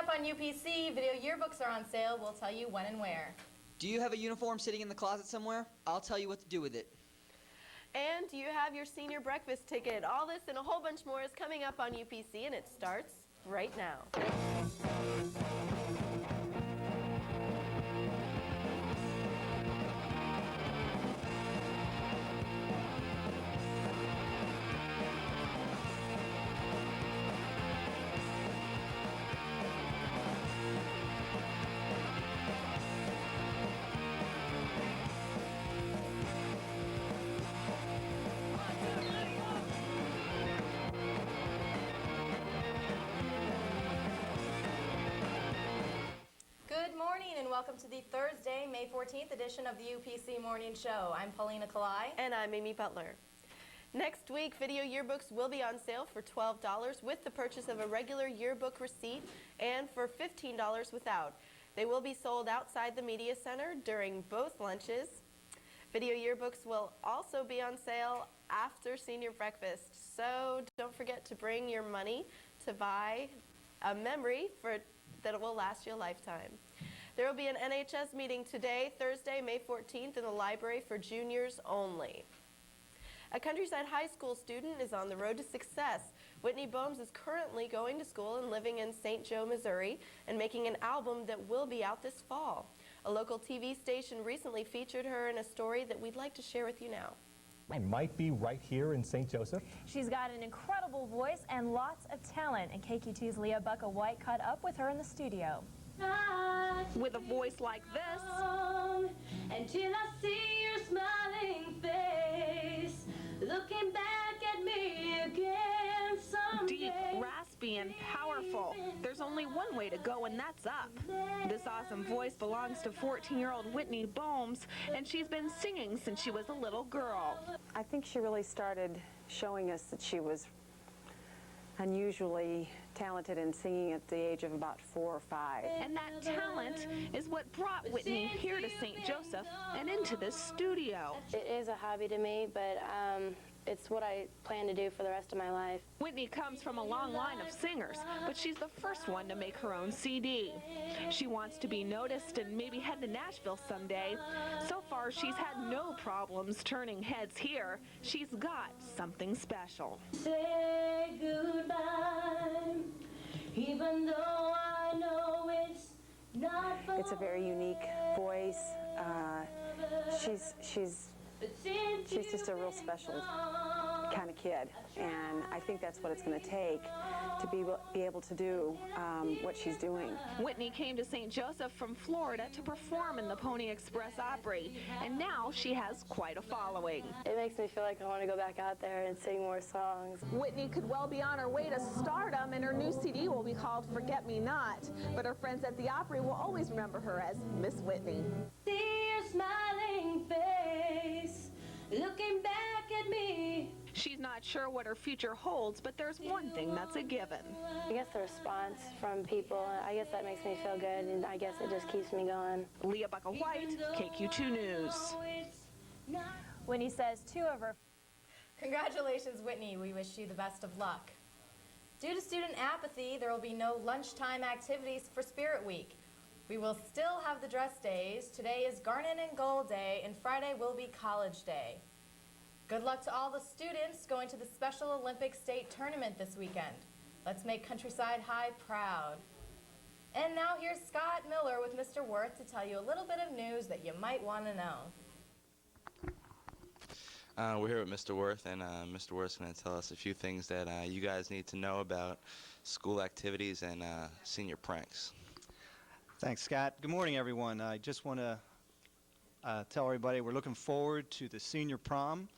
up on UPC, video yearbooks are on sale. We'll tell you when and where. Do you have a uniform sitting in the closet somewhere? I'll tell you what to do with it. And do you have your senior breakfast ticket? All this and a whole bunch more is coming up on UPC, and it starts right now. Good morning and welcome to the Thursday, May 14th edition of the UPC Morning Show. I'm Paulina Kalai. And I'm Amy Butler. Next week, video yearbooks will be on sale for $12 with the purchase of a regular yearbook receipt and for $15 without. They will be sold outside the Media Center during both lunches. Video yearbooks will also be on sale after senior breakfast, so don't forget to bring your money to buy a memory that will last you a lifetime. There will be an NHS meeting today, Thursday, May 14th, in the library for juniors only. A Countryside High School student is on the road to success. Whitney Bohms is currently going to school and living in St. Joe, Missouri, and making an album that will be out this fall. A local TV station recently featured her in a story that we'd like to share with you now. I might be right here in St. Joseph. She's got an incredible voice and lots of talent, and KQ2's Leah Bucka White caught up with her in the studio. With a voice like this, until I see your smiling face, looking back at me again someday. deep, raspy, and powerful. There's only one way to go, and that's up. This awesome voice belongs to 14-year-old Whitney Bohms, and she's been singing since she was a little girl. I think she really started showing us that she was unusually talented in singing at the age of about 4 or 5. And that talent is what brought Whitney here to St. Joseph and into this studio. It is a hobby to me, but it's what I plan to do for the rest of my life. Whitney comes from a long line of singers, but she's the first one to make her own CD. She wants to be noticed and maybe head to Nashville someday. So far, she's had no problems turning heads here. She's got something special. Say goodbye, even though I know it's not. It's a very unique voice. She's just a real special kind of kid, and I think that's what it's going to take to be able to do what she's doing. Whitney came to St. Joseph from Florida to perform in the Pony Express Opry, and now she has quite a following. It makes me feel like I want to go back out there and sing more songs. Whitney could well be on her way to stardom, and her new CD will be called Forget Me Not, but her friends at the Opry will always remember her as Miss Whitney. See your smiling face, looking back at me. She's not sure what her future holds, but there's one thing that's a given. I guess the response from people, I guess that makes me feel good, and I guess it just keeps me going. Leah Bucka White, KQ2 News. Whitney says 2 of her... Congratulations, Whitney. We wish you the best of luck. Due to student apathy, there will be no lunchtime activities for Spirit Week. We will still have the dress days. Today is Garnet and Gold Day, and Friday will be College Day. Good luck to all the students going to the Special Olympics State Tournament this weekend. Let's make Countryside High proud. And now here's Scott Miller with Mr. Worth to tell you a little bit of news that you might want to know. We're here with Mr. Worth, and Mr. Worth's going to tell us a few things that you guys need to know about school activities and senior pranks. Thanks, Scott. Good morning, everyone. I just want to tell everybody we're looking forward to the senior prom,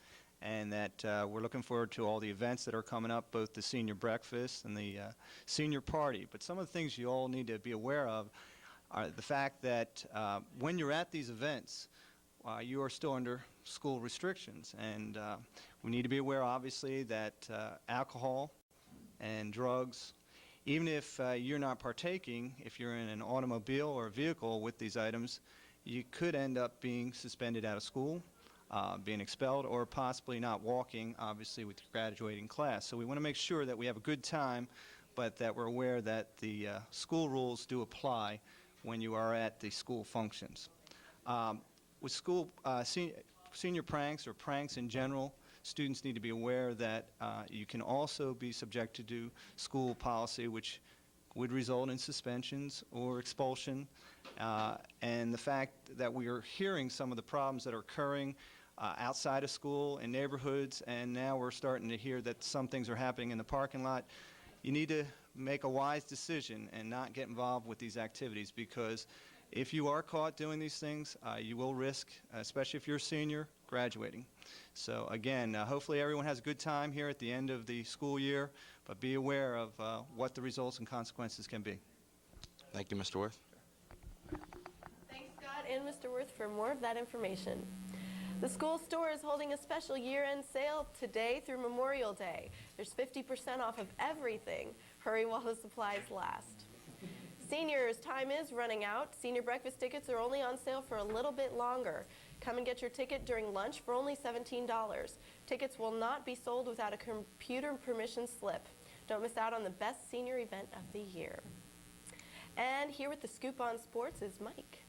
and that we're looking forward to all the events that are coming up, both the senior breakfast and the senior party. But some of the things you all need to be aware of are the fact that when you're at these events, you are still under school restrictions, and we need to be aware, obviously, that alcohol and drugs, even if you're not partaking, if you're in an automobile or a vehicle with these items, you could end up being suspended out of school, being expelled, or possibly not walking, obviously, with your graduating class. So we want to make sure that we have a good time but that we're aware that the school rules do apply when you are at the school functions. With school senior pranks or pranks in general, students need to be aware that you can also be subjected to school policy, which would result in suspensions or expulsion. And the fact that we are hearing some of the problems that are occurring outside of school, in neighborhoods, and now we're starting to hear that some things are happening in the parking lot, you need to make a wise decision and not get involved with these activities, because if you are caught doing these things, you will risk, especially if you're a senior, graduating. So again, hopefully everyone has a good time here at the end of the school year, but be aware of what the results and consequences can be. Thank you, Mr. Worth. Thanks, Scott and Mr. Worth, for more of that information. The school store is holding a special year-end sale today through Memorial Day. There's 50% off of everything. Hurry while the supplies last. Seniors, time is running out. Senior breakfast tickets are only on sale for a little bit longer. Come and get your ticket during lunch for only $17. Tickets will not be sold without a computer permission slip. Don't miss out on the best senior event of the year. And here with the scoop on sports is Mike.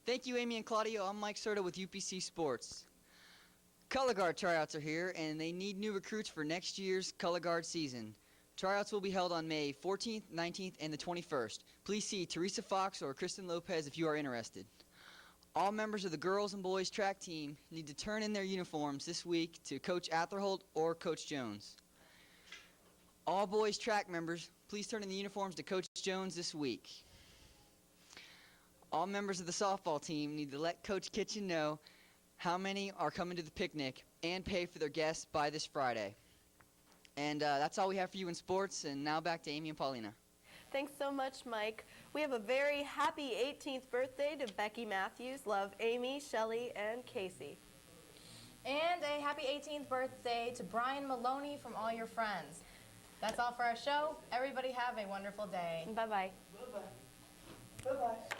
Thank you, Amy and Claudio. I'm Mike Serta with UPC Sports. Color Guard tryouts are here, and they need new recruits for next year's Color Guard season. Tryouts will be held on May 14th, 19th, and the 21st. Please see Teresa Fox or Kristen Lopez if you are interested. All members of the girls and boys track team need to turn in their uniforms this week to Coach Atherholt or Coach Jones. All boys track members, please turn in the uniforms to Coach Jones this week. All members of the softball team need to let Coach Kitchen know how many are coming to the picnic and pay for their guests by this Friday. And that's all we have for you in sports, and now back to Amy and Paulina. Thanks so much, Mike. We have a very happy 18th birthday to Becky Matthews. Love Amy, Shelley, and Casey. And a happy 18th birthday to Brian Maloney from all your friends. That's all for our show. Everybody have a wonderful day. Bye-bye. Bye-bye. Bye-bye.